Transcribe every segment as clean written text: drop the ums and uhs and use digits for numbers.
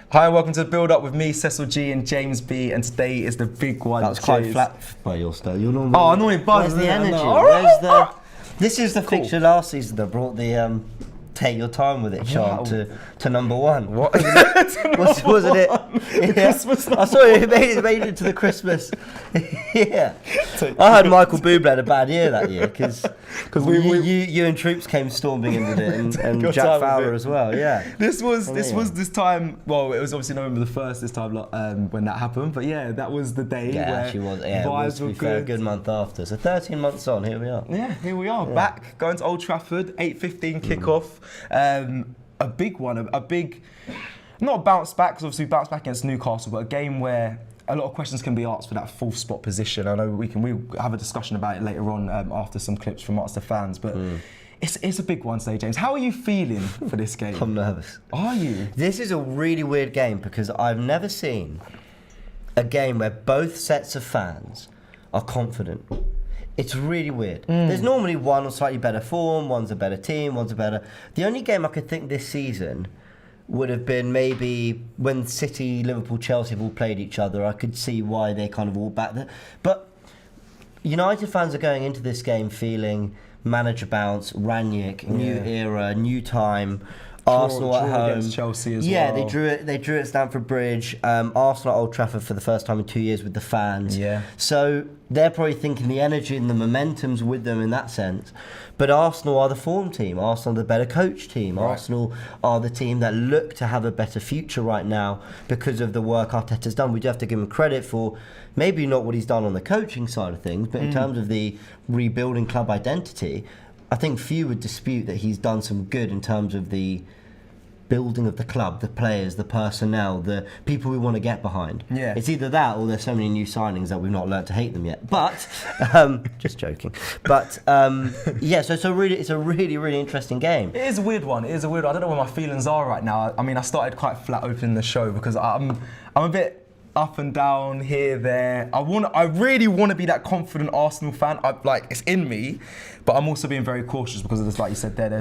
Hi and welcome to the build up with me, Cecil G and James B, and today is the big one. That was quite flat by your style. You're normally. Oh, annoying buzz. Where's the energy? This is the fixture last season that brought the take your time with it chant to number one. What? Wasn't it? The Christmas I saw it made it to the Christmas. Yeah. I had Michael Bublé had a bad year that year because you and Troops came storming in with it and Jack Fowler as well. Yeah. This was this time. Well, it was obviously November the 1st this time when that happened. But yeah, that was the day. Yeah, where actually was. Yeah, vibes to be fair, a good month after. So 13 months on, here we are. Yeah, here we are back going to Old Trafford. 8:15 kickoff. A big one. A big. Not a bounce back, because obviously we bounced back against Newcastle, but a game where a lot of questions can be asked for that fourth spot position. I know we'll have a discussion about it later on after some clips from us, the fans, but it's a big one today, James. How are you feeling for this game? I'm nervous. Are you? This is a really weird game because I've never seen a game where both sets of fans are confident. It's really weird. There's normally one on slightly better form, one's a better team, one's a better... The only game I could think this season would have been maybe when City, Liverpool, Chelsea have all played each other. I could see why they kind of all back there. But United fans are going into this game feeling manager bounce, Rangnick, new era, new time. Arsenal at home against Chelsea as well. Yeah, they drew it at Stamford Bridge. Arsenal at Old Trafford for the first time in 2 years with the fans. Yeah. So they're probably thinking the energy and the momentum's with them in that sense. But Arsenal are the form team. Arsenal are the better coach team. Right. Arsenal are the team that look to have a better future right now because of the work Arteta's done. We do have to give him credit for maybe not what he's done on the coaching side of things, but in terms of the rebuilding club identity, I think few would dispute that he's done some good in terms of the building of the club, the players, the personnel, the people we want to get behind. Yeah. It's either that or there's so many new signings that we've not learnt to hate them yet. But, just joking. But, yeah, so it's a really, really interesting game. It is a weird one. I don't know where my feelings are right now. I mean, I started quite flat opening the show because I'm a bit up and down here, there. I really want to be that confident Arsenal fan. It's in me, but I'm also being very cautious because of this, like you said there.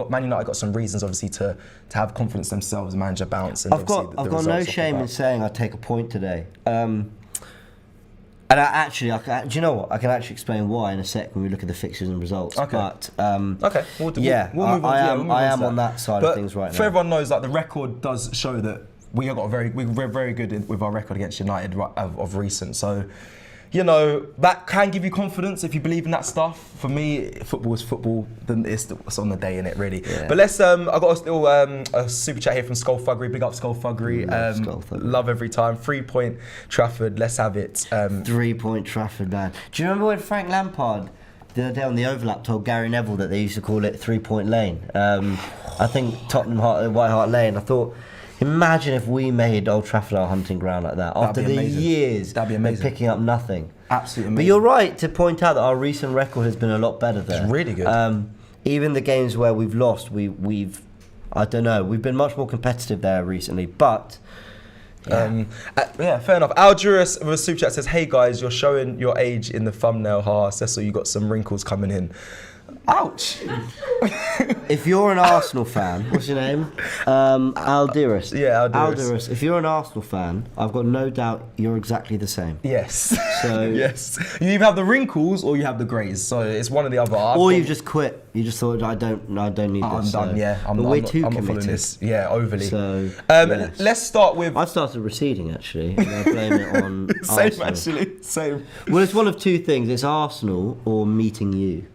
Man United got some reasons, obviously, to have confidence themselves, manager bounce. And I've got no shame in saying I take a point today. And do you know what? I can actually explain why in a sec when we look at the fixtures and results. Okay. But okay. We'll move on. I am on that side of things right now. For everyone knows, the record does show that we're very good with our record against United of recent. So, that can give you confidence if you believe in that stuff. For me, football is football. Then it's on the day, in it really. Yeah. But let's. I got a super chat here from Skullfuggery. Big up Skullfuggery. Love every time. 3 Point Trafford. Let's have it. 3 Point Trafford, man. Do you remember when Frank Lampard the other day on the overlap told Gary Neville that they used to call it 3 Point Lane? I think Tottenham White Hart Lane. I thought, imagine if we made Old Trafford our hunting ground like that after the years of picking up nothing. Absolutely amazing. But you're right to point out that our recent record has been a lot better there. It's really good. Even the games where we've lost, we've been much more competitive there recently. But fair enough. Alduris with a super chat says, "Hey guys, you're showing your age in the thumbnail. Ha, Cecil, you got some wrinkles coming in." Ouch! If you're an Arsenal fan, what's your name? Alduris. Yeah, Alduris. Alduris. If you're an Arsenal fan, I've got no doubt you're exactly the same. Yes. So yes, you either have the wrinkles or you have the greys. So it's one or the other. You just quit. You just thought I don't need this. I'm done. Yeah, I'm not following this. Yeah, overly. So yes. Let's start with. I've started receding actually. And I blame it on same Arsenal. Actually, same. Well, it's one of two things. It's Arsenal or meeting you.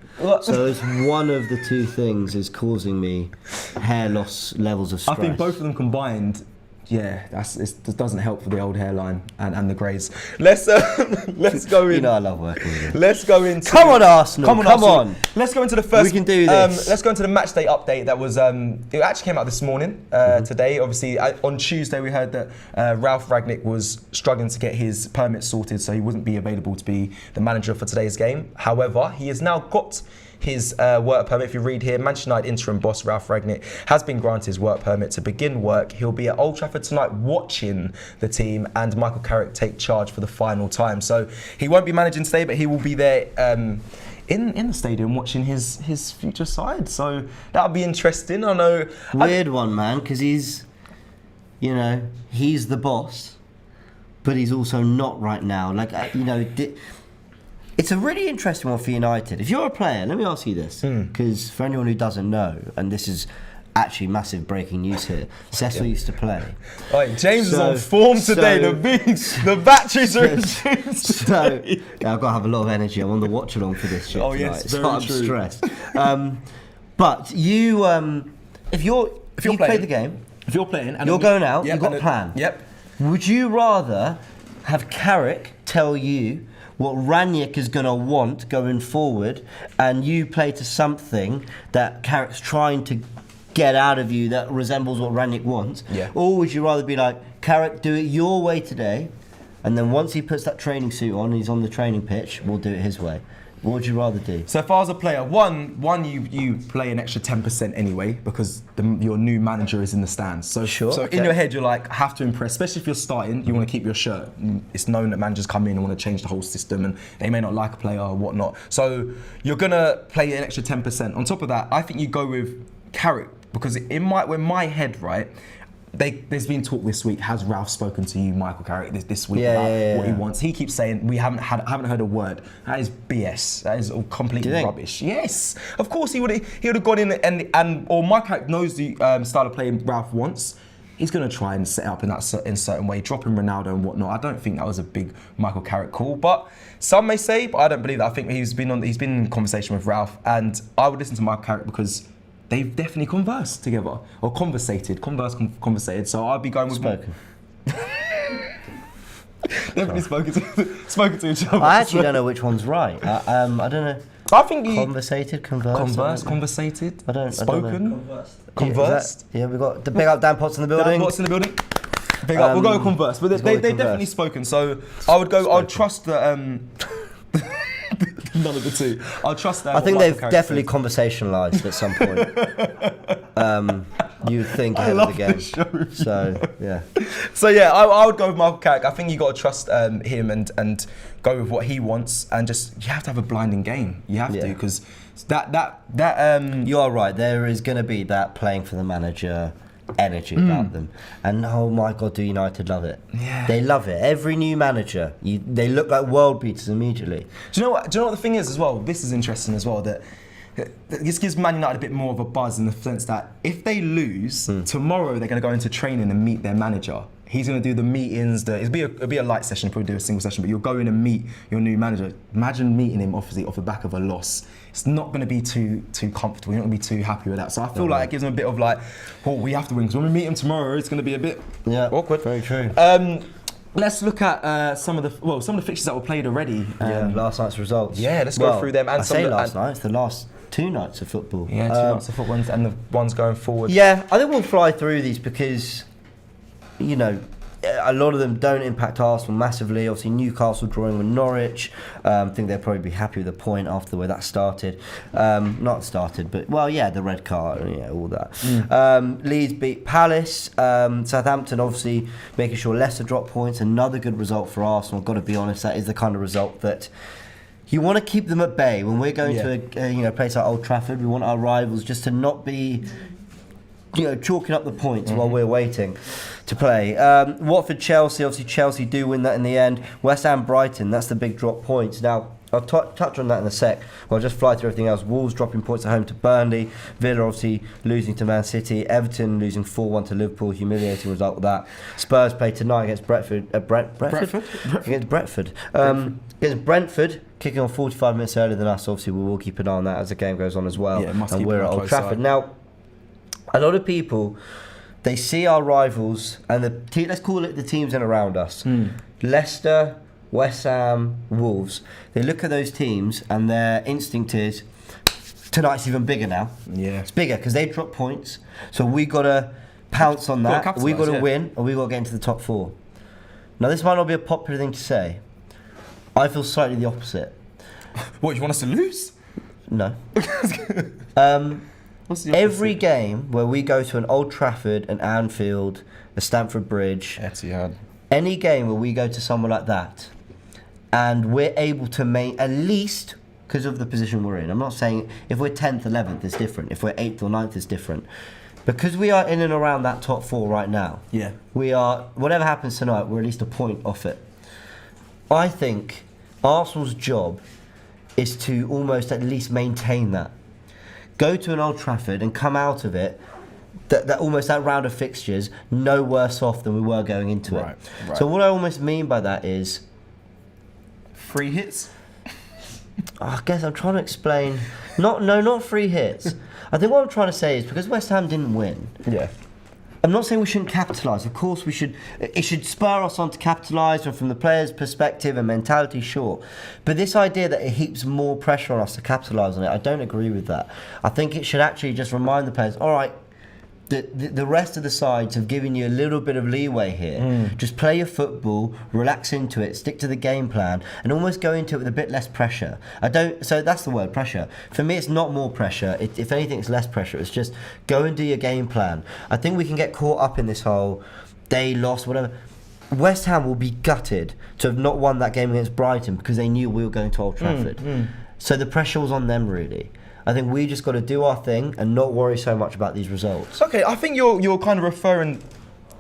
So it's one of the two things is causing me hair loss levels of stress. I think both of them combined, it doesn't help for the old hairline and the greys. Let's go in. I love working with you. Let's go into. Come on, Arsenal! Come on! Let's go into the first. We can do this. Let's go into the match day update. That was it actually came out this morning. Today, obviously, on Tuesday we heard that Ralf Rangnick was struggling to get his permit sorted, so he wouldn't be available to be the manager for today's game. However, he has now got his work permit. If you read here, Manchester United interim boss Ralf Rangnick has been granted his work permit to begin work. He'll be at Old Trafford tonight watching the team and Michael Carrick take charge for the final time. So he won't be managing today, but he will be there in the stadium watching his future side. So that'll be interesting. I know. Weird one, man, because he's you know, he's the boss, but he's also not right now. Like, you know, it's a really interesting one for United. If you're a player, let me ask you this, because for anyone who doesn't know, and this is actually massive breaking news here, Cecil used to play. Right, James is on form today. The batteries are in tune. So yeah, I've got to have a lot of energy. I'm on the watch along for this shit tonight. Yes, so very I'm true. stressed. But you, if you play the game, if you're playing, and you're going out, yep, you've got a plan. Yep. Would you rather have Carrick tell you what Rangnick is going to want going forward, and you play to something that Carrick's trying to get out of you that resembles what Rangnick wants? Yeah. Or would you rather be like, Carrick, do it your way today, and then once he puts that training suit on, he's on the training pitch, we'll do it his way? What would you rather do? So if I was a player, one you play an extra 10% anyway because your new manager is in the stands. So Sure, So okay. in your head, you're like, I have to impress, especially if you're starting. You want to keep your shirt. It's known that managers come in and want to change the whole system, and they may not like a player or whatnot. So you're gonna play an extra 10%. On top of that, I think you go with Carrick because in my head, right. There's been talk this week. Has Ralf spoken to you, Michael Carrick, this week about what he wants? He keeps saying we haven't heard a word. That is BS. That is all completely rubbish. Yes, of course he would have gone in and or Michael Carrick knows the style of play Ralf wants. He's going to try and set up in a certain way, dropping Ronaldo and whatnot. I don't think that was a big Michael Carrick call, but some may say, but I don't believe that. I think he's been in conversation with Ralf, and I would listen to Michael Carrick because they've definitely conversed together, or conversated. So I'd be going with Spoken. definitely spoken to each other. I actually don't know which one's right. I don't know. I think Conversated, conversed. conversated. I don't spoken, know. conversed. Yeah, we got the big up Dan Potts in the building. Dan Potts in the building. Big up. We'll go with converse, but they've definitely spoken. So I would trust that. None of the two. I'll trust that. I think they've definitely conversationalised at some point. You would think ahead of the game. So yeah. So yeah, I would go with Michael Carrick. I think you got to trust him and go with what he wants, and just you have to have a blinding game. You have to, because that. You are right. There is going to be that playing for the manager energy about them, and oh my god, do United love it? Yeah, they love it. Every new manager, they look like world beaters immediately. Do you know what the thing is as well? This is interesting as well, that this gives Man United a bit more of a buzz in the sense that if they lose tomorrow, they're going to go into training and meet their manager. He's going to do the meetings. It'll be a light session, probably do a single session, but you'll go in and meet your new manager. Imagine meeting him off the back of a loss. It's not going to be too comfortable. You're not going to be too happy with that. So I feel like it gives them a bit of like, oh, we have to win, because when we meet him tomorrow, it's going to be a bit awkward. Very true. Let's look at some of the fixtures that were played already. Last night's results. Yeah, let's go through them. And last night. It's the last 2 nights of football. Yeah, 2 nights of football, and the ones going forward. Yeah, I think we'll fly through these because, you know, a lot of them don't impact Arsenal massively. Obviously, Newcastle drawing with Norwich. I think they'll probably be happy with a point after the way that started. Not started, but, well, yeah, the red card, all that. Leeds beat Palace. Southampton, obviously, making sure Leicester drop points. Another good result for Arsenal. Got to be honest, that is the kind of result that you want to keep them at bay. When we're going to a place like Old Trafford, we want our rivals just to not be, chalking up the points while we're waiting to play. Watford, Chelsea, obviously Chelsea do win that in the end. West Ham, Brighton, that's the big drop points. Now, I'll touch on that in a sec. I'll just fly through everything else. Wolves dropping points at home to Burnley. Villa obviously losing to Man City. Everton losing 4-1 to Liverpool. Humiliating result of that. Spurs play tonight against Brentford. Against Brentford. Against Brentford, kicking on 45 minutes earlier than us. Obviously, we will keep an eye on that as the game goes on as well. Yeah, and we're at Old Trafford. Now, a lot of people, they see our rivals and let's call it the teams in around us. Leicester, West Ham, Wolves. They look at those teams and their instinct is, tonight's even bigger now. Yeah. It's bigger because they drop points. So we got to pounce on that. We got to win, and we got to get into the top 4. Now, this might not be a popular thing to say. I feel slightly the opposite. What, you want us to lose? No. Every game where we go to an Old Trafford, an Anfield, a Stamford Bridge, Etihad, any game where we go to somewhere like that, and we're able to make, at least because of the position we're in, I'm not saying if we're 10th, 11th, it's different. If we're 8th or 9th, it's different. because we are in and around that top 4 right now. Yeah. We are, whatever happens tonight, we're at least a point off it. I think Arsenal's job is to almost at least maintain that. Go to an Old Trafford and come out of it, that round of fixtures, no worse off than we were going into it. Right. So what I almost mean by that is... 3 hits? I guess I'm trying to explain... Not 3 hits. I think what I'm trying to say is, because West Ham didn't win... Yeah. I'm not saying we shouldn't capitalise. Of course we should. It should spur us on to capitalise, and from the players' perspective and mentality, sure. But this idea that it heaps more pressure on us to capitalise on it, I don't agree with that. I think it should actually just remind the players, all right, the rest of the sides have given you a little bit of leeway here. Just play your football, relax into it, stick to the game plan, and almost go into it with a bit less pressure. So that's the word, pressure. For me, it's not more pressure. If anything, it's less pressure. It's just go and do your game plan. I think we can get caught up in this whole they lost, whatever. West Ham will be gutted to have not won that game against Brighton because they knew we were going to Old Trafford. So the pressure was on them, really. I think we just got to do our thing and not worry so much about these results. Okay, I think you're kind of referring,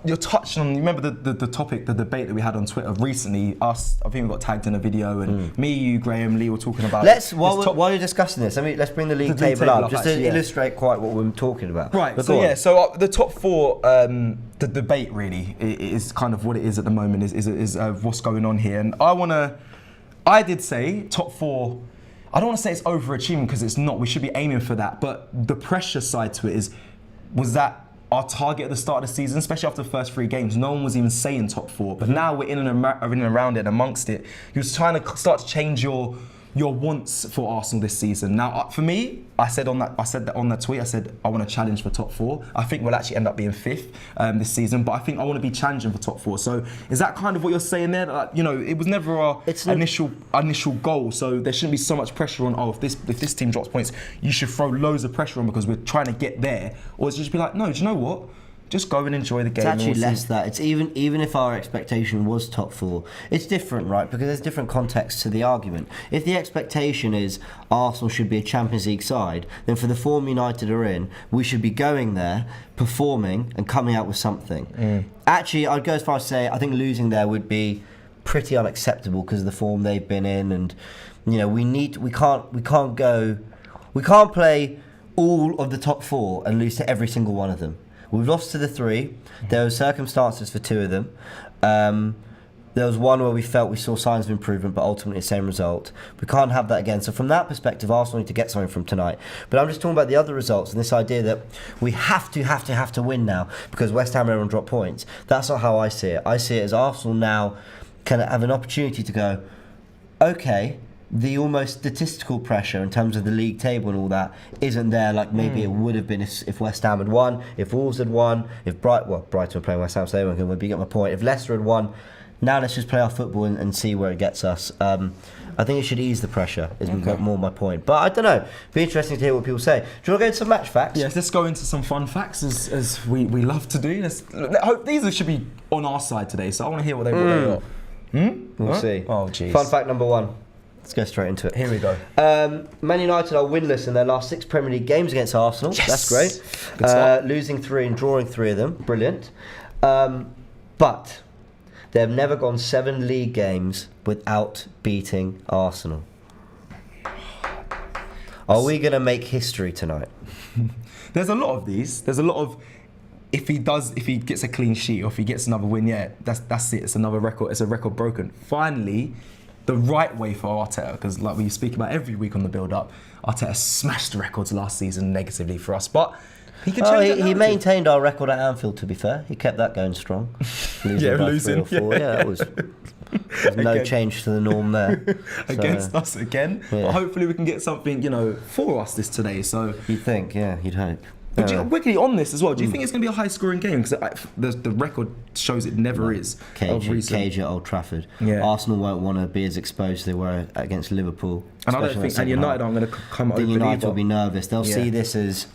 you're touching on, you remember the topic, the debate that we had on Twitter recently, I think we got tagged in a video, and me, you, Graham, Lee were talking about... While you're discussing this, let's bring the league table up, just to illustrate quite what we're talking about. Right, so the top 4, the debate really is kind of what it is at the moment, is what's going on here. And I did say top 4, I don't want to say it's overachieving because it's not. We should be aiming for that. But the pressure side to it was that our target at the start of the season, especially after the first 3 games, no one was even saying top 4. But now we're in and around it and amongst it. You're trying to start to change your wants for Arsenal this season. Now, for me, I said that on that tweet. I said I want to challenge for top 4. I think we'll actually end up being 5th this season, but I think I want to be challenging for top 4. So is that kind of what you're saying there? Like, it was never our initial goal. So there shouldn't be so much pressure on. If this team drops points, you should throw loads of pressure on because we're trying to get there. Or it's just be like, no, do you know what? Just go and enjoy the game. It's actually less that. It's even if our expectation was top 4, it's different, right? Because there's different context to the argument. If the expectation is Arsenal should be a Champions League side, then for the form United are in, we should be going there, performing, and coming out with something. Actually, I'd go as far as to say I think losing there would be pretty unacceptable because of the form they've been in, and we can't play all of the top 4 and lose to every single one of them. We've lost to the 3. There were circumstances for 2 of them. There was one where we felt we saw signs of improvement, but ultimately the same result. We can't have that again. So from that perspective, Arsenal need to get something from tonight. But I'm just talking about the other results and this idea that we have to win now because West Ham are on drop points. That's not how I see it. I see it as Arsenal now can have an opportunity to go, okay, the almost statistical pressure in terms of the league table and all that isn't there like maybe it would have been if West Ham had won, if Wolves had won, if Brighton were playing West Ham, so they weren't going to win, but you get my point. If Leicester had won, now let's just play our football and see where it gets us. I think it should ease the pressure, is more my point. But I don't know, be interesting to hear what people say. Do you want to go into some match facts? Yes, let's go into some fun facts as we love to do. I hope these should be on our side today, so I want to hear what they got. We'll see. Oh, jeez. Fun fact number 1. Let's go straight into it. Here we go. Man United are winless in their last 6 Premier League games against Arsenal. Yes! That's great. Losing 3 and drawing 3 of them. Brilliant. But they have never gone 7 league games without beating Arsenal. Are we going to make history tonight? There's a lot of these. There's a lot of... If he gets a clean sheet or if he gets another win, that's it. It's another record. It's a record broken. Finally... the right way for Arteta, because like we speak about every week on the build-up, Arteta smashed the records last season negatively for us, but he can change he maintained our record at Anfield, to be fair. He kept that going strong. Losing 3 or 4. Yeah, that was no change to the norm there. Against us again. Yeah. But hopefully we can get something, for us this today. So you'd think, yeah, you'd hope. But quickly on this as well, do you think it's going to be a high-scoring game? Because the record shows it never is. Cage at Old Trafford. Yeah. Arsenal won't want to be as exposed as they were against Liverpool. And I don't think, and United aren't going to come open either. United will be nervous. They'll see this as,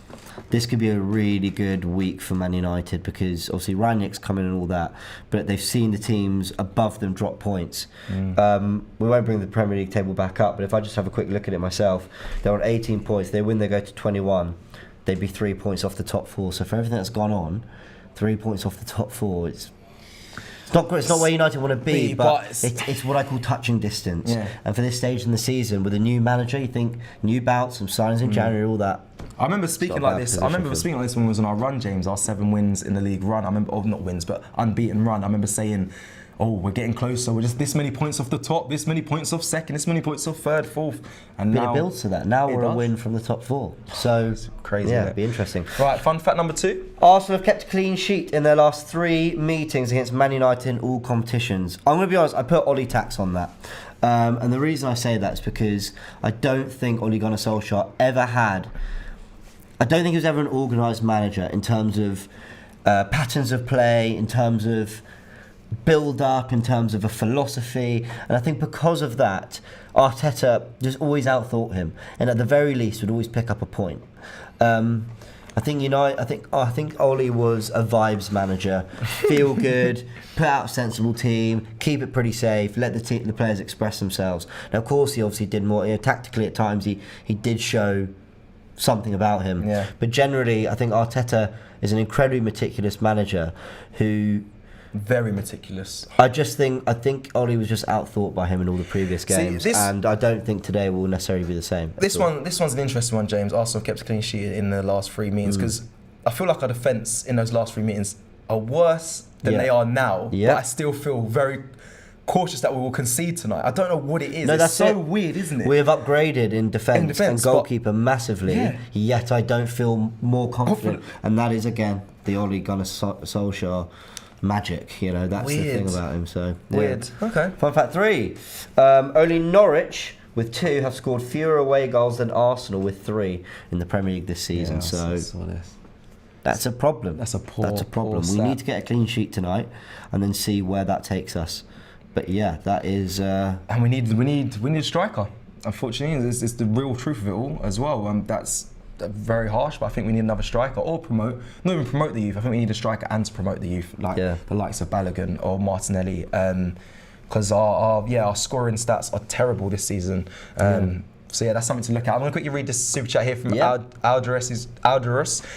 this could be a really good week for Man United because obviously Rangnick's coming and all that, but they've seen the teams above them drop points. We won't bring the Premier League table back up, but if I just have a quick look at it myself, they're on 18 points. They win, they go to 21. they'd be 3 points off the top 4. So for everything that's gone on, 3 points off the top 4, it's not great. It's not where United want to be, but it's what I call touching distance. Yeah. And for this stage in the season, with a new manager, you think new bouts, some signings in January, all that. I remember speaking like this. I remember speaking like this when we was on our run, James. Our 7 wins in the league run. I remember, not wins, but unbeaten run. I remember saying, "Oh, we're getting closer. We're just this many points off the top, this many points off second, this many points off third, fourth." And But now it builds to that. Now we're a win from the top 4. So it's crazy. Yeah, Isn't it'd be interesting. Right, fun fact number 2. Arsenal have kept a clean sheet in their last 3 meetings against Man United in all competitions. I'm going to be honest, I put Ollie Tax on that. And the reason I say that is because I don't think Ole Gunnar Solskjaer ever had... I don't think he was ever an organised manager in terms of patterns of play, in terms of build-up, in terms of a philosophy. And I think because of that, Arteta just always outthought him. And at the very least, would always pick up a point. I think Ole was a vibes manager. Feel good, put out a sensible team, keep it pretty safe, let the players express themselves. Now, of course, he obviously did more. Tactically, at times, he did show something about him. Yeah. But generally, I think Arteta is an incredibly meticulous manager who... Very meticulous. I think Ollie was just outthought by him in all the previous games, and I don't think today will necessarily be the same. This one's an interesting one, James. Arsenal kept a clean sheet in the last 3 meetings because I feel like our defence in those last 3 meetings are worse than they are now. Yeah. But I still feel very cautious that we will concede tonight. I don't know what it is. No, it's so weird, isn't it? We have upgraded in defence and goalkeeper massively, yet I don't feel more confident. And that is, again, the Ole Gunnar Solskjaer magic, that's the thing about him. So weird. Okay. Fun fact 3: only Norwich with 2 have scored fewer away goals than Arsenal with 3 in the Premier League this season. That's a problem. That's a problem. We need to get a clean sheet tonight, and then see where that takes us. But yeah, that is. And we need a striker. Unfortunately, it's the real truth of it all as well. That's very harsh, but I think we need another striker or not even promote the youth. I think we need a striker and to promote the youth, like the likes of Balogun or Martinelli, because our scoring stats are terrible this season. So yeah, that's something to look at. I'm going to quickly read this super chat here from Alderus,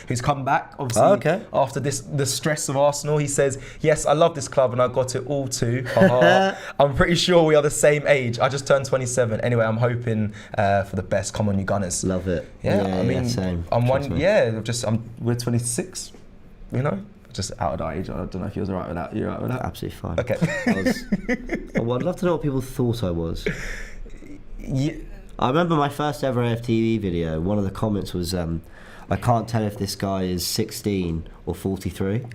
who's come back, obviously, after the stress of Arsenal. He says, "Yes, I love this club and I got it all too. I'm pretty sure we are the same age. I just turned 27. Anyway, I'm hoping for the best. Come on, you Gunners." Love it. I mean, same. We're 26, just out of that age. I don't know if you're alright with that. You're alright with that? Absolutely fine. Okay. I'd love to know what people thought I was. Yeah. I remember my first ever AFTV video. One of the comments was, "I can't tell if this guy is 16 or 43."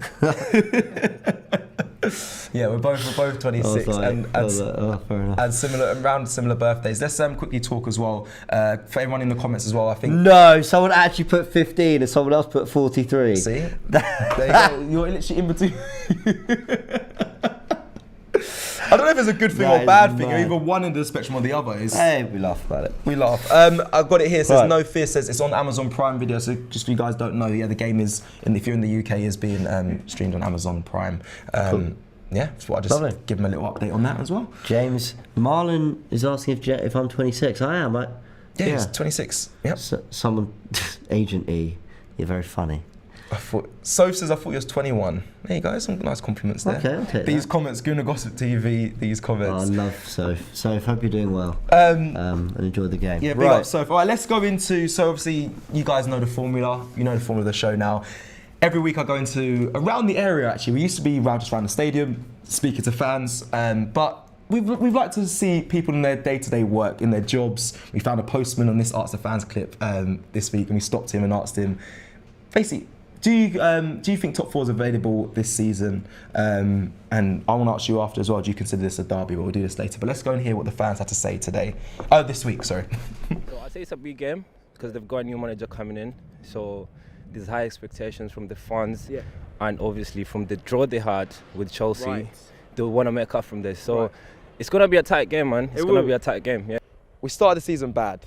Yeah, we're both 26 fair enough. And around similar birthdays. Let's quickly talk as well for everyone in the comments as well. I think someone actually put 15 and someone else put 43. See, there you go. You're literally in between. I don't know if it's a good thing or bad thing. You're either one end of the spectrum or the other. Hey, we laugh about it. We laugh. I've got it here. It says No Fear. Says it's on Amazon Prime Video. So just for you guys don't know, the game is, and if you're in the UK, is being streamed on Amazon Prime. Cool. Yeah, so I just give him a little update on that as well. James Marlon is asking if I'm 26. I am. Yeah, he's 26. Yep. Someone, Agent E, you're very funny. Soph says, "I thought you was 21. There you go, some nice compliments there. Okay, these comments, Gooner Gossip TV, these comments. I love Soph. Soph, hope you're doing well and enjoy the game. Yeah, big up Soph. All right, let's go into, so obviously you guys know the formula. You know the formula of the show now. Every week I go into around the area actually. We used to be just around the stadium, speaking to fans, but we've liked to see people in their day-to-day work, in their jobs. We found a postman on this Arts of Fans clip this week, and we stopped him and asked him, basically, do you think top 4 is available this season? And I want to ask you after as well, do you consider this a derby? But we'll do this later. But let's go and hear what the fans had to say today. This week, sorry. So I'd say it's a big game because they've got a new manager coming in. So there's high expectations from the fans and obviously from the draw they had with Chelsea. Right. They want to make up from this. So it's going to be a tight game, man. It's going to be a tight game, yeah. We started the season bad.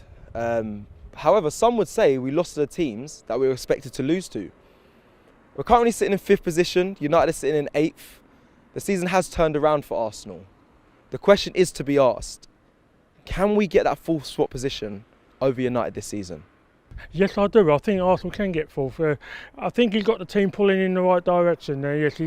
However, some would say we lost to the teams that we were expected to lose to. We're currently sitting in 5th position. United is sitting in 8th. The season has turned around for Arsenal. The question is to be asked, can we get that 4th spot position over United this season? Yes, I do. I think Arsenal can get fourth. I think he's got the team pulling in the right direction there. Yes,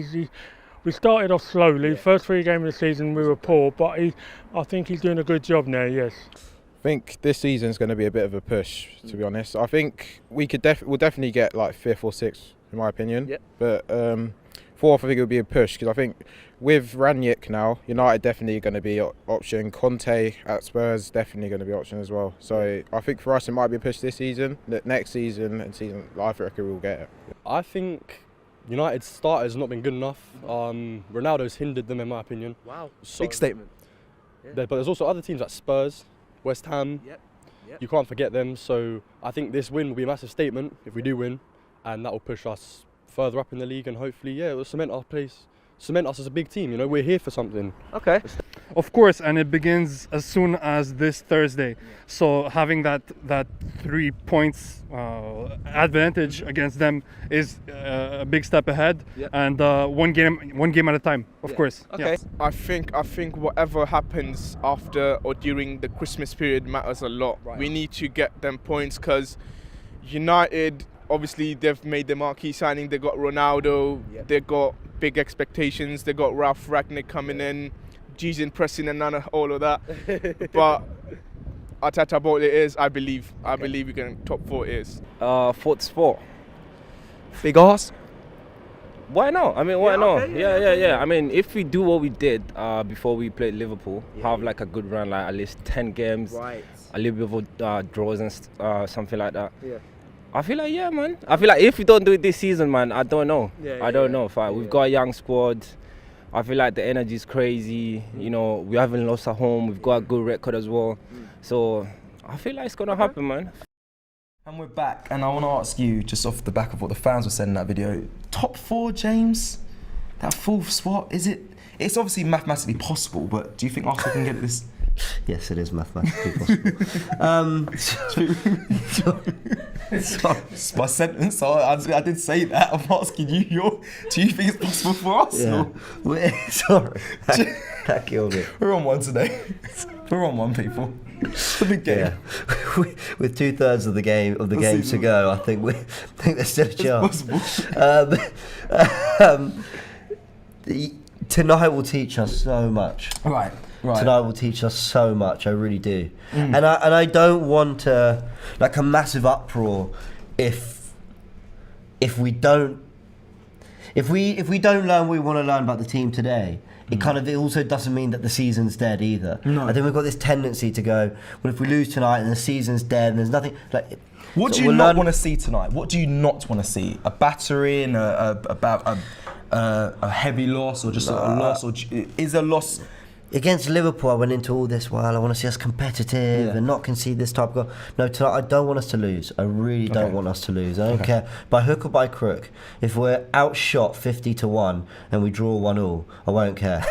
we started off slowly. Yeah. First 3 games of the season we were poor, but I think he's doing a good job now. Yes. I think this season's going to be a bit of a push, to be honest. I think we'll definitely get like 5th or 6th, in my opinion. Yep. But 4th, I think it would be a push, because I think with Rangnick now, United definitely going to be option. Conte at Spurs definitely going to be option as well. So I think for us it might be a push this season. Next season and season, I reckon we'll get it. I think United's start has not been good enough. Ronaldo's hindered them, in my opinion. Wow. So, Big statement. but there's also other teams like Spurs, West Ham. Yep. You can't forget them. So I think this win will be a massive statement if we do win, and that will push us further up in the league, and hopefully, it will cement our place, cement us as a big team. You know, we're here for something. Okay. Of course, and it begins as soon as this Thursday. So having that 3 points advantage against them is a big step ahead. Yeah. And one game at a time, of course. Okay. I think whatever happens after or during the Christmas period matters a lot. Right. We need to get them points because United, obviously, they've made the marquee signing. They got Ronaldo. Yep. They got big expectations. They got Ralf Rangnick coming in. G's pressing and none of all of that. But Arteta bought it is. I believe we can top 4 is. 4th spot. Big arse. Why not? I mean, why Yeah, not? okay, Yeah. yeah. I mean, if we do what we did before we played Liverpool, have like a good run, like at least 10 games, Right. a little bit of draws and something like that. Yeah. I feel like, yeah, man. I feel like if we don't do it this season, man, I don't know. Yeah, I don't yeah. know. We've Yeah. got a young squad. I feel like the energy is crazy. You know, we haven't lost at home. We've got a good record as well. So I feel like it's going to happen, man. And we're back, and I want to ask you, just off the back of what the fans were saying in that video, top 4, James? That 4th spot, it's obviously mathematically possible, but do you think Arsenal can get this? Yes, it is mathematically possible. It's my sentence, so I did say that. I'm asking you, do you think it's possible for Arsenal? Yeah. Sorry, that killed me. We're on one today. We're on one, people. It's a big game. Yeah. With 2/3 of the game to go, I think there's still a chance. Tonight will teach us so much. Right. Tonight will teach us so much. I really do. And I don't want like a massive uproar if we don't learn what we want to learn about the team today. It also doesn't mean that the season's dead either. No. I think we've got this tendency to go, well, if we lose tonight and the season's dead and there's nothing like. What do you not want to see tonight? What do you not want to see? A battering, a heavy loss, or just a loss? Or is a loss? Against Liverpool, I went into all this, I want to see us competitive and not concede this type of goal. No, tonight I don't want us to lose. I really don't want us to lose. I don't care. By hook or by crook, if we're outshot 50-1 and we draw 1-1, I won't care.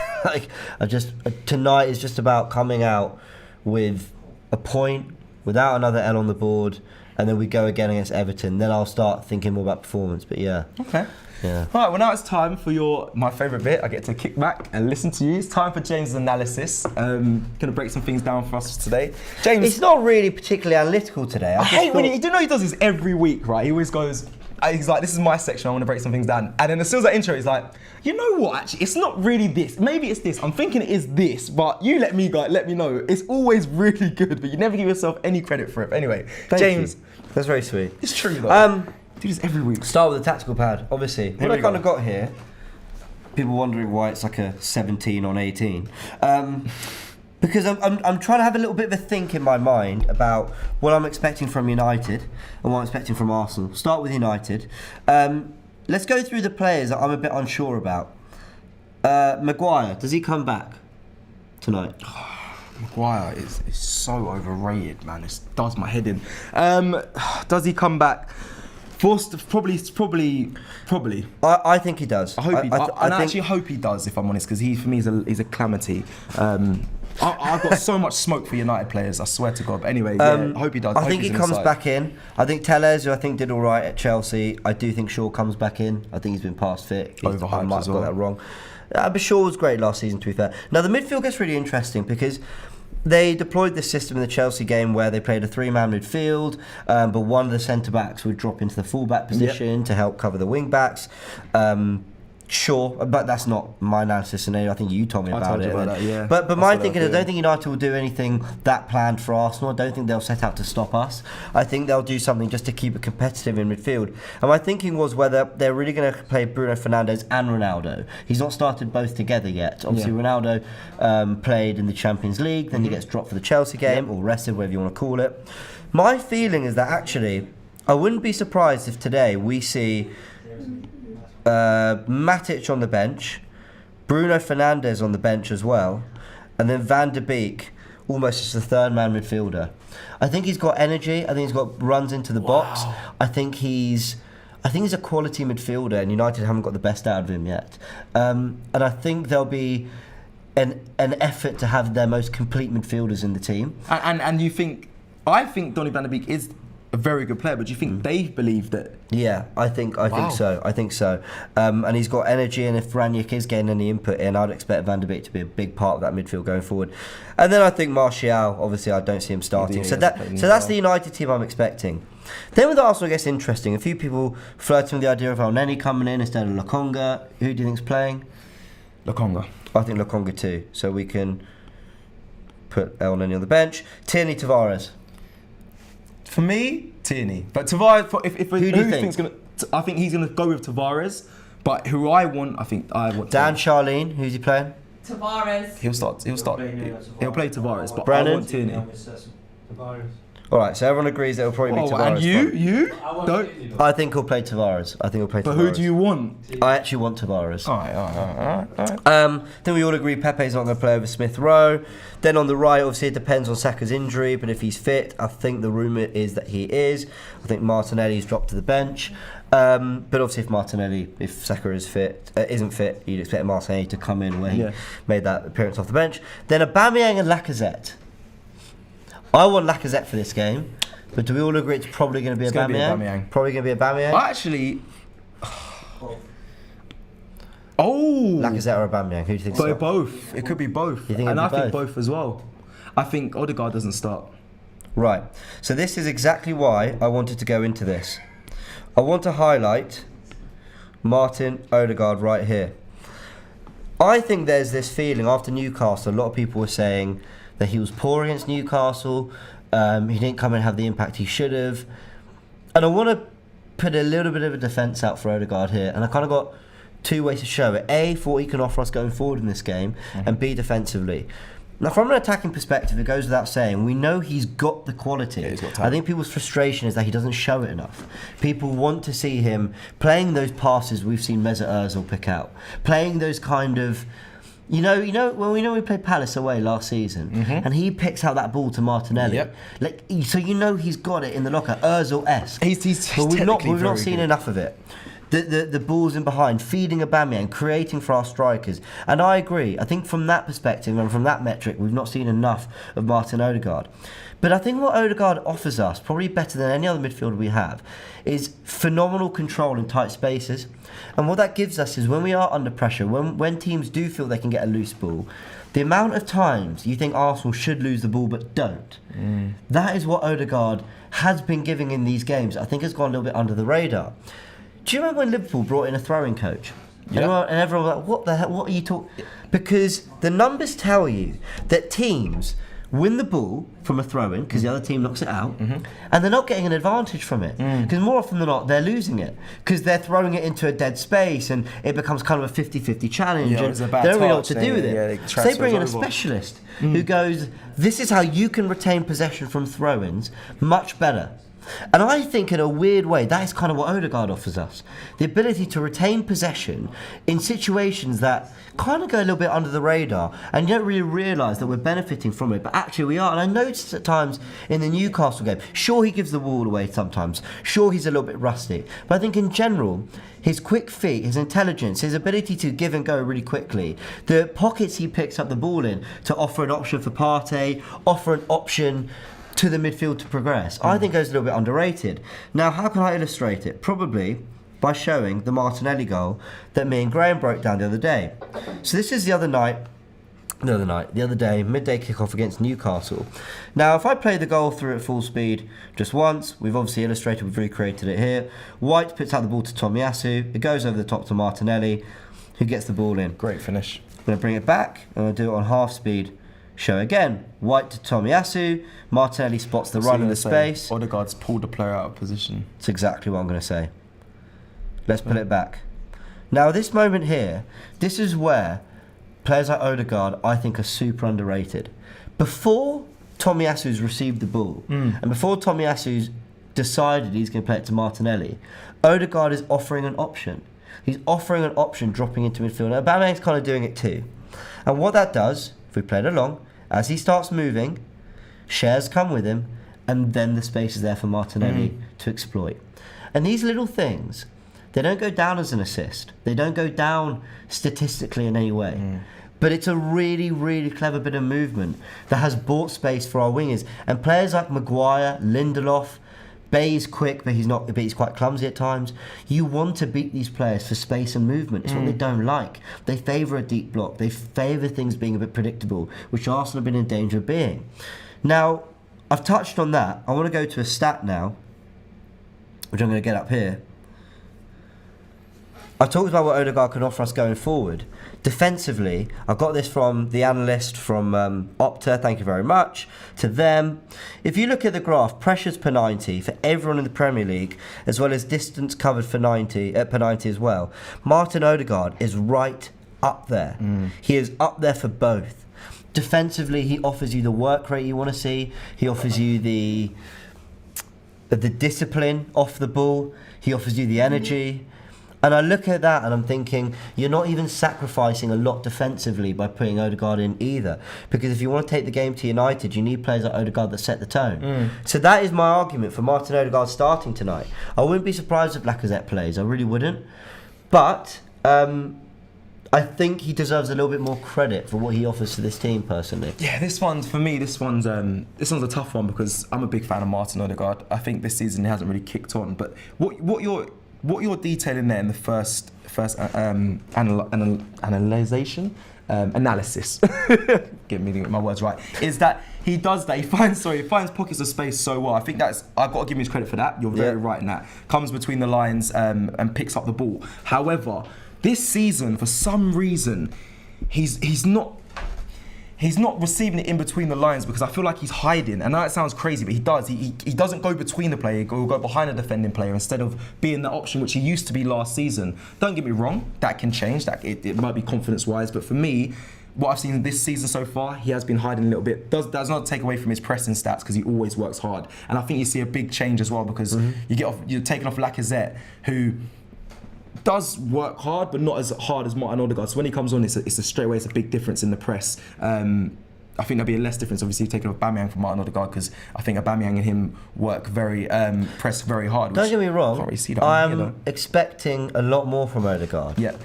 Tonight is just about coming out with a point, without another L on the board, and then we go again against Everton. Then I'll start thinking more about performance, but yeah. Okay. Yeah. All right, well now it's time for my favourite bit. I get to kick back and listen to you. It's time for James' analysis. Gonna break some things down for us today. James, It's not really particularly analytical today. I hate when he does this every week, right? He always goes, he's like, this is my section, I want to break some things down. And then as soon as that intro, he's like, you know what, actually, it's not really this. Maybe it's this. I'm thinking it is this, but you let me know. It's always really good, but you never give yourself any credit for it. Anyway, Thank James. you. That's very sweet. It's true though. Do this every week. Start with the tactical pad, obviously. Here What I we kind go. of got here, people wondering why it's like a 17 on 18. Because I'm trying to have a little bit of a think in my mind about what I'm expecting from United and what I'm expecting from Arsenal. Start with United. Let's go through the players that I'm a bit unsure about. Maguire, does he come back tonight? Maguire is so overrated, man. It does my head in. Does he come back? Probably. I think he does. I hope he does. I think- actually hope he does, if I'm honest, because for me, he's a calamity. I've got so much smoke for United players, I swear to God. But anyway, I hope he does. I think he comes back in. I think Tellez, who I think did all right at Chelsea, I do think Shaw comes back in. I think he's been past fit. Overhyped I might as have well. got that wrong. But Shaw was great last season, to be fair. Now, the midfield gets really interesting because They deployed this system in the Chelsea game where they played a 3-man midfield, but one of the centre-backs would drop into the full-back position to help cover the wing-backs. Sure, but that's not my analysis, and I think you told me about it. But my thinking is, I don't think United will do anything that planned for Arsenal. I don't think they'll set out to stop us. I think they'll do something just to keep it competitive in midfield. And my thinking was whether they're really going to play Bruno Fernandes and Ronaldo. He's not started both together yet. Obviously, Ronaldo played in the Champions League, then he gets dropped for the Chelsea game, or rested, whatever you want to call it. My feeling is that actually, I wouldn't be surprised if today we see Matic on the bench, Bruno Fernandes on the bench as well, and then Van de Beek almost as the third-man midfielder. I think he's got energy. I think he's got runs into the box. I think he's a quality midfielder, and United haven't got the best out of him yet. And I think there'll be an effort to have their most complete midfielders in the team. And you think? I think Donny Van de Beek is a very good player, but do you think they believe that? Yeah, I think so. And he's got energy, and if Rangnick is getting any input in, I'd expect Van de Beek to be a big part of that midfield going forward. And then I think Martial, obviously I don't see him starting. So that's the United team I'm expecting. Then with Arsenal, it gets interesting. A few people flirting with the idea of Elneny coming in instead of Lokonga. Who do you think's playing? Lokonga. I think Lokonga too. So we can put Elneny on the bench. Tierney, Tavares. For me, Tierney. But Tavares, who do you think? I think he's going to go with Tavares. But who I want Dan Tierney. Charlene, who's he playing? Tavares. He'll start. He'll play Tavares, but Brandon? I want Tierney. Tavares. All right, so everyone agrees that it'll probably be Tavares. And you don't. I think he'll play Tavares. But who do you want? I actually want Tavares. All right. Then we all agree Pepe's not going to play over Smith Rowe. Then on the right, obviously it depends on Saka's injury, but if he's fit, I think the rumour is that he is. I think Martinelli's dropped to the bench. But obviously if Saka isn't fit, you'd expect Martinelli to come in where he made that appearance off the bench. Then Aubameyang and Lacazette. I want Lacazette for this game, but do we all agree it's probably going to be Aubameyang? Probably going to be Aubameyang? Actually... Lacazette or Aubameyang? Who do you think? Both. It could be both. You think and I think both as well. I think Odegaard doesn't start. Right. So this is exactly why I wanted to go into this. I want to highlight Martin Odegaard right here. I think there's this feeling after Newcastle, a lot of people were saying that he was poor against Newcastle, he didn't come and have the impact he should have. And I want to put a little bit of a defence out for Odegaard here, and I kind of got two ways to show it. A, for what he can offer us going forward in this game, and B, defensively. Now, from an attacking perspective, it goes without saying, we know he's got the quality. Yeah, I think people's frustration is that he doesn't show it enough. People want to see him playing those passes we've seen Mesut Ozil pick out, playing those kind of... You know, we played Palace away last season, and he picks out that ball to Martinelli. Yep. So you know he's got it in the locker, Ozil-esque. He's but we've not seen enough of it. The balls in behind, feeding Aubameyang, creating for our strikers. And I agree. I think from that perspective and from that metric, we've not seen enough of Martin Odegaard. But I think what Odegaard offers us, probably better than any other midfielder we have, is phenomenal control in tight spaces. And what that gives us is when we are under pressure, when teams do feel they can get a loose ball, the amount of times you think Arsenal should lose the ball but don't, that is what Odegaard has been giving in these games. I think has gone a little bit under the radar. Do you remember when Liverpool brought in a throwing coach? Yeah. And everyone was like, what the hell, what are you talking? Because the numbers tell you that teams win the ball from a throw-in because the other team knocks it out, and they're not getting an advantage from it. Because more often than not, they're losing it because they're throwing it into a dead space and it becomes kind of a 50-50 challenge. Yeah, and it's a bad they don't really know what touch, to do with it. they So they bring in a transfers over. specialist who goes, this is how you can retain possession from throw-ins much better. And I think in a weird way, that is kind of what Odegaard offers us. The ability to retain possession in situations that kind of go a little bit under the radar and you don't really realise that we're benefiting from it, but actually we are. And I noticed at times in the Newcastle game, sure he gives the ball away sometimes, sure he's a little bit rusty, but I think in general, his quick feet, his intelligence, his ability to give and go really quickly, the pockets he picks up the ball in to offer an option for Partey, offer an option to the midfield to progress, I think goes a little bit underrated. Now, how can I illustrate it? Probably by showing the Martinelli goal that me and Graham broke down the other day. So this is the other night the other day, midday kickoff against Newcastle. Now, if I play the goal through at full speed just once, we've obviously illustrated, we've recreated it here. White puts out the ball to Tomiyasu. It goes over the top to Martinelli, who gets the ball in. Great finish. I'm going to bring it back, and I'll do it on half speed. Show again. White to Tomiyasu. Martinelli spots the run in the space. Odegaard's pulled the player out of position. That's exactly what I'm going to say. Let's pull it back. Now, this moment here, this is where players like Odegaard, I think, are super underrated. Before Tomiyasu's received the ball, and before Tomiyasu's decided he's going to play it to Martinelli, Odegaard is offering an option. He's offering an option dropping into midfield. Now, Aubameyang's kind of doing it too. And what that does, if we play it along, as he starts moving, shares come with him, and then the space is there for Martinelli to exploit. And these little things, they don't go down as an assist. They don't go down statistically in any way. But it's a really, really clever bit of movement that has bought space for our wingers. And players like Maguire, Lindelof, Bay's quick, but he's quite clumsy at times. You want to beat these players for space and movement. It's what they don't like. They favour a deep block. They favour things being a bit predictable, which Arsenal have been in danger of being. Now, I've touched on that. I want to go to a stat now, which I'm going to get up here. I talked about what Odegaard can offer us going forward. Defensively, I got this from the analyst from Opta, thank you very much, to them. If you look at the graph, pressures per 90 for everyone in the Premier League, as well as distance covered for 90 per 90 as well, Martin Odegaard is right up there. He is up there for both. Defensively, he offers you the work rate you want to see. He offers you the discipline off the ball. He offers you the energy. And I look at that and I'm thinking, you're not even sacrificing a lot defensively by putting Odegaard in either. Because if you want to take the game to United, you need players like Odegaard that set the tone. So that is my argument for Martin Odegaard starting tonight. I wouldn't be surprised if Lacazette plays, I really wouldn't. But I think he deserves a little bit more credit for what he offers to this team personally. Yeah, this one's a tough one because I'm a big fan of Martin Odegaard. I think this season he hasn't really kicked on. But what you're detailing there in the first analysis, get me my words right, is that he does that. He finds pockets of space so well. I think I've got to give him his credit for that. You're very right in that. Comes between the lines and picks up the ball. However, this season, for some reason, he's not receiving it in between the lines because I feel like he's hiding. I know it sounds crazy, but he does. He doesn't go between the player. He'll go behind a defending player instead of being the option which he used to be last season. Don't get me wrong, that can change. That it might be confidence-wise, but for me, what I've seen this season so far, he has been hiding a little bit. Does not take away from his pressing stats because he always works hard. And I think you see a big change as well because you're taking off Lacazette, who does work hard, but not as hard as Martin Odegaard. So when he comes on, it's a straight away. It's a big difference in the press. I think there'll be a less difference, obviously, taking off Aubameyang from Martin Odegaard because I think Aubameyang and him work press very hard. Don't get me wrong. Can't really see that I'm expecting a lot more from Odegaard. Yeah.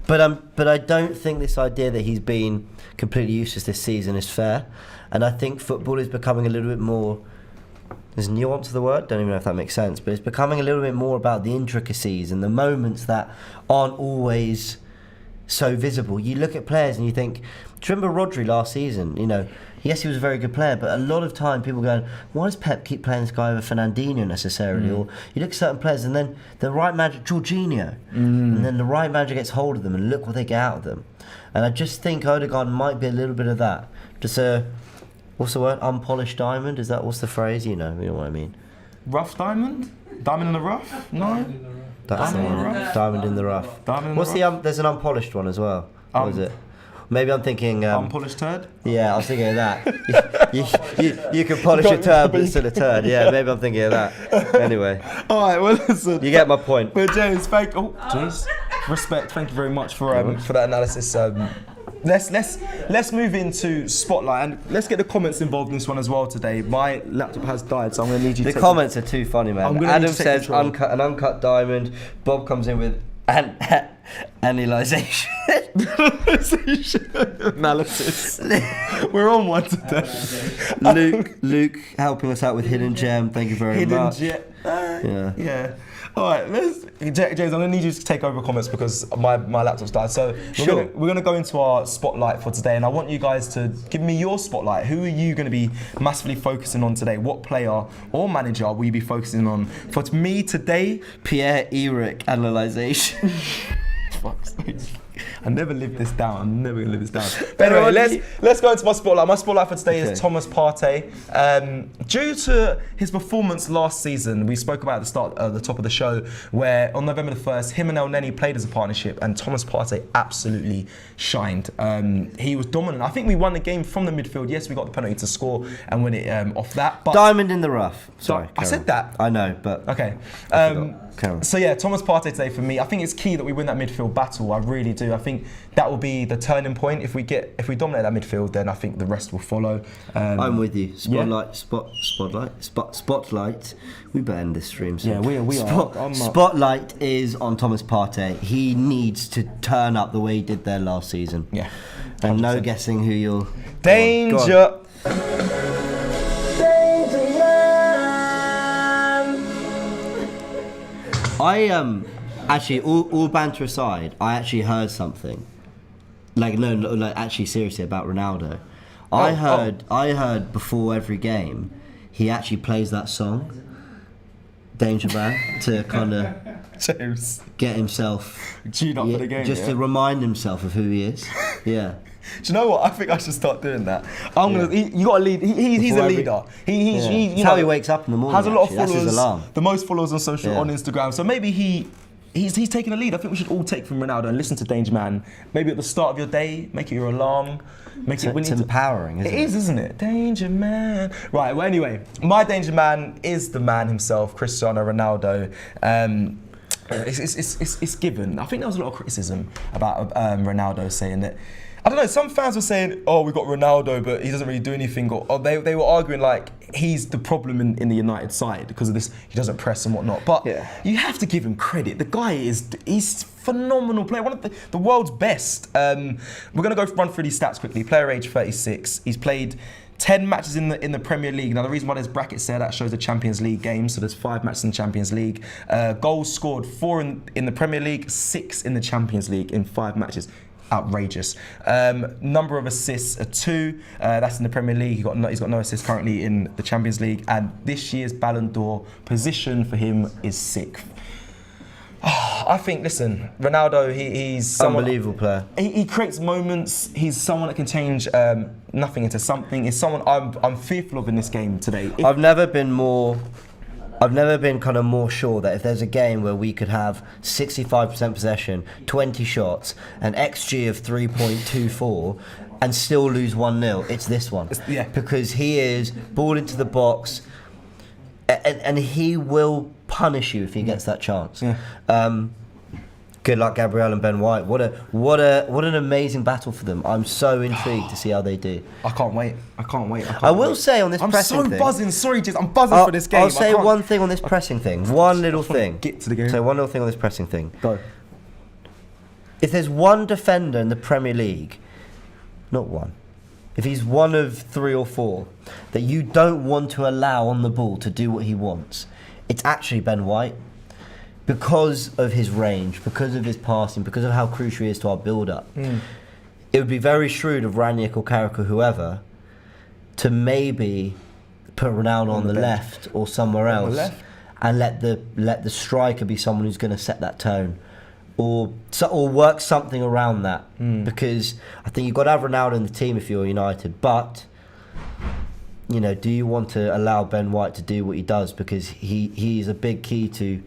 But I don't think this idea that he's been completely useless this season is fair. And I think football is becoming a little bit more. There's nuance to the word, don't even know if that makes sense, but it's becoming a little bit more about the intricacies and the moments that aren't always so visible. You look at players and you think, do you remember Rodri last season? You know, yes, he was a very good player, but a lot of time people going, why does Pep keep playing this guy over Fernandinho necessarily? Or you look at certain players and then the right manager, Jorginho, and then the right manager gets hold of them and look what they get out of them. And I just think Odegaard might be a little bit of that. Just a, what's the word? Unpolished diamond? What's the phrase? You know what I mean. Rough diamond? Diamond in the rough? No? That's Diamond in the rough? Diamond in the rough. Diamond in What's the rough? the there's an unpolished one as well. What is it? Maybe I'm thinking... unpolished turd? Yeah, I was thinking of that. you can polish a turd, but it's still a turd. Yeah, maybe I'm thinking of that. Anyway. All right, well, listen. You get my point. But James, respect. Thank you very much for that analysis. Let's move into Spotlight and let's get the comments involved in this one as well today. My laptop has died, so I'm going to need you to The comments are too funny, man. Adam says an uncut diamond. Bob comes in with analysis. We're on one today. Luke helping us out with Hidden Gem. Thank you very much. Yeah. All right, James, I'm gonna need you to take over comments because my laptop's died. So we're gonna go into our spotlight for today, and I want you guys to give me your spotlight. Who are you gonna be massively focusing on today? What player or manager will you be focusing on? For me today, Pierre-Emerick analysation. fuck's sake. I never lived this down. I'm never gonna live this down. But anyway, let's go into my spotlight. My spotlight for today is Thomas Partey. Due to his performance last season, we spoke about at the top of the show, where on November the 1st, him and El Neni played as a partnership, and Thomas Partey absolutely shined. He was dominant. I think we won the game from the midfield. Yes, we got the penalty to score and win it off that. But Diamond in the rough. Sorry, I said that. I know, but okay. So yeah, Thomas Partey today for me. I think it's key that we win that midfield battle. I really do. I think that will be the turning point. If we dominate that midfield, then I think the rest will follow. I'm with you. Spotlight. We better end this stream soon. Yeah, we are. Spotlight is on Thomas Partey. He needs to turn up the way he did there last season. Yeah. 100%. And no guessing who you'll. Danger. I actually, all banter aside, I actually heard something. Like actually seriously about Ronaldo. I heard before every game, he actually plays that song, Danger Man, to kind of James, get himself tuned up for the game, just to remind himself of who he is. Yeah. Do you know what? I think I should start doing that. You got to lead. He's a leader. That's how he wakes up in the morning. Has a lot of That's followers. his alarm. The most followers on on Instagram. So maybe he's taking a lead. I think we should all take from Ronaldo and listen to Danger Man. Maybe at the start of your day, make it your alarm. It's empowering, isn't it? It is, isn't it? Danger Man. Right. Well, anyway, my Danger Man is the man himself, Cristiano Ronaldo. It's given. I think there was a lot of criticism about Ronaldo saying that. I don't know, some fans were saying, oh, we got Ronaldo, but he doesn't really do anything. Or they were arguing like he's the problem in the United side because of this, he doesn't press and whatnot. But you have to give him credit. The guy he's a phenomenal player, one of the world's best. We're going to go run through these stats quickly. Player age 36. He's played 10 matches in the Premier League. Now, the reason why there's brackets there, that shows the Champions League games. So there's 5 matches in the Champions League. Goals scored 4 in the Premier League, 6 in the Champions League in 5 matches. Outrageous. Number of assists are 2. That's in the Premier League. He's got no assists currently in the Champions League. And this year's Ballon d'Or position for him is 6th. I think, listen, Ronaldo, he's someone, unbelievable player. He creates moments. He's someone that can change nothing into something. He's someone I'm fearful of in this game today. I've never been kind of more sure that if there's a game where we could have 65% possession, 20 shots, an XG of 3.24 and still lose 1-0, it's this one. Because he is ball into the box and he will punish you if he gets that chance. Good luck, Gabriel and Ben White. What an amazing battle for them. I'm so intrigued to see how they do. I can't wait. I will say on this pressing thing. I'm so buzzing. Sorry, Jez. I'm buzzing for this game. I'll say one thing on this pressing thing. One little thing. Get to the game. So one little thing on this pressing thing. Go. If there's one defender in the Premier League, not one, if he's one of 3 or 4 that you don't want to allow on the ball to do what he wants, it's actually Ben White. Because of his range, because of his passing, because of how crucial he is to our build-up. It would be very shrewd of Rangnick or Carrick or whoever to maybe put Ronaldo on the left or somewhere else and let the striker be someone who's going to set that tone or work something around that. Because I think you've got to have Ronaldo in the team if you're United, but do you want to allow Ben White to do what he does, because he is a big key to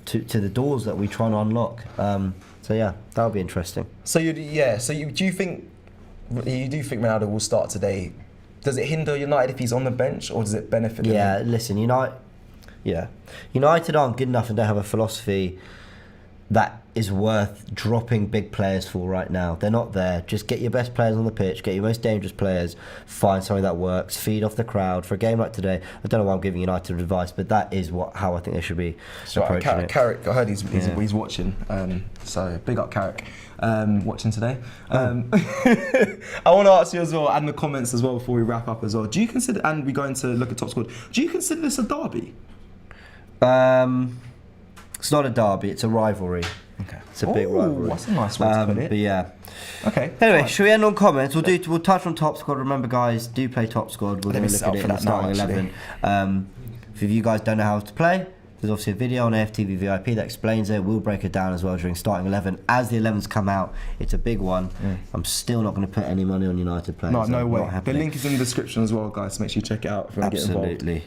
the doors that we try to unlock. So yeah, that'll be interesting. So do you think Ronaldo will start today? Does it hinder United if he's on the bench, or does it benefit them? Yeah, listen, United aren't good enough and don't have a philosophy that is worth dropping big players for right now. They're not there. Just get your best players on the pitch, get your most dangerous players, find something that works, feed off the crowd. For a game like today, I don't know why I'm giving United advice, but that is how I think they should be approaching it. Carrick, I heard he's watching, so big up Carrick, watching today. I want to ask you as well, and the comments as well before we wrap up as well, do you consider, and we're going to look at top squad, do you consider this a derby? It's not a derby, it's a rivalry. Okay. It's a big rivalry. That's a nice way to put it. But yeah. Okay. Anyway, should we end on comments? We'll touch on top squad. Remember, guys, do play top squad. We're Let going me to set look at up it for in the that now, starting 11. If you guys don't know how to play, there's obviously a video on AFTV VIP that explains it. We'll break it down as well during starting 11. As the 11s come out, it's a big one. I'm still not going to put any money on United players. No way. Not The link is in the description as well, guys. So make sure you check it out if you want to get involved. Absolutely.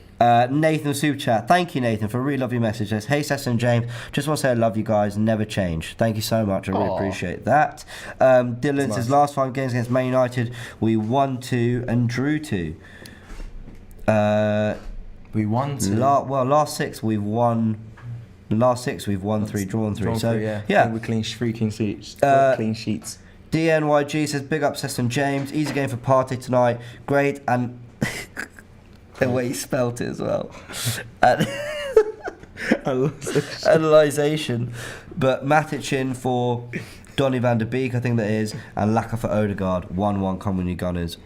Nathan Super Chat. Thank you, Nathan, for a really lovely message. Says, hey, Cecil and James. Just want to say I love you guys. Never change. Thank you so much. I really appreciate that. Dylan says, last 5 games against Man United, we won 2 and drew 2. We won 2. Last 6 we've won. Last 6 we've won 3, drawn 3. So yeah. With clean sheets. Clean sheets. DNYG says, big up Cecil and James. Easy game for Partey tonight. Great, and the way he spelt it as well. Analysation. But Matic in for Donny van der Beek, I think that is, and Laka for Odegaard. 1-1 Community Gunners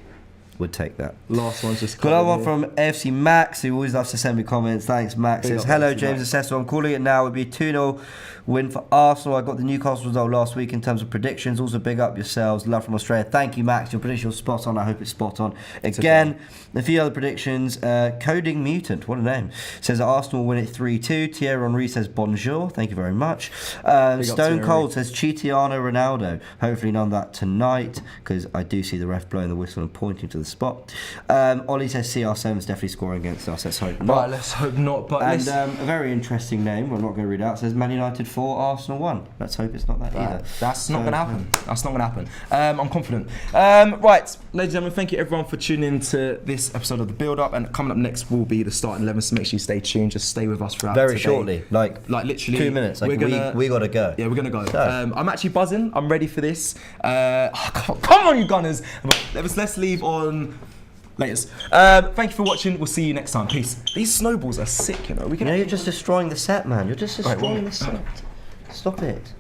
would take that. Last one's just Got another one from AFC Max, who always loves to send me comments. Thanks, Max. Says, hello, James and Cecil. I'm calling it now. It would be a 2-0 win for Arsenal. I got the Newcastle result last week in terms of predictions. Also, big up yourselves. Love from Australia. Thank you, Max. Your prediction was spot on. I hope it's spot on. Again, a few other predictions. Coding Mutant, what a name. Says that Arsenal will win it 3-2. Thierry Henry says bonjour. Thank you very much. Stone Cold says Chitiano Ronaldo. Hopefully none of that tonight, because I do see the ref blowing the whistle and pointing to the spot. Ollie says CR7's definitely scoring against us. Let's hope not. Right, let's hope not. But And a very interesting name, I'm not going to read out, says Man United 4, Arsenal 1. Let's hope it's not that either. That's not going to happen. That's not going to happen. I'm confident. Right, ladies and gentlemen, thank you everyone for tuning in to this episode of The Build Up. And coming up next will be the starting 11, so make sure you stay tuned. Just stay with us throughout Very today. shortly, like literally 2 minutes. Like we got to go. Yeah, we're going to go. So. I'm actually buzzing. I'm ready for this. Come on, you Gunners. Let's leave on... Latest. Thank you for watching. We'll see you next time. Peace. These snowballs are sick, you know. You're just destroying the set, man. You're just destroying the set. Stop it.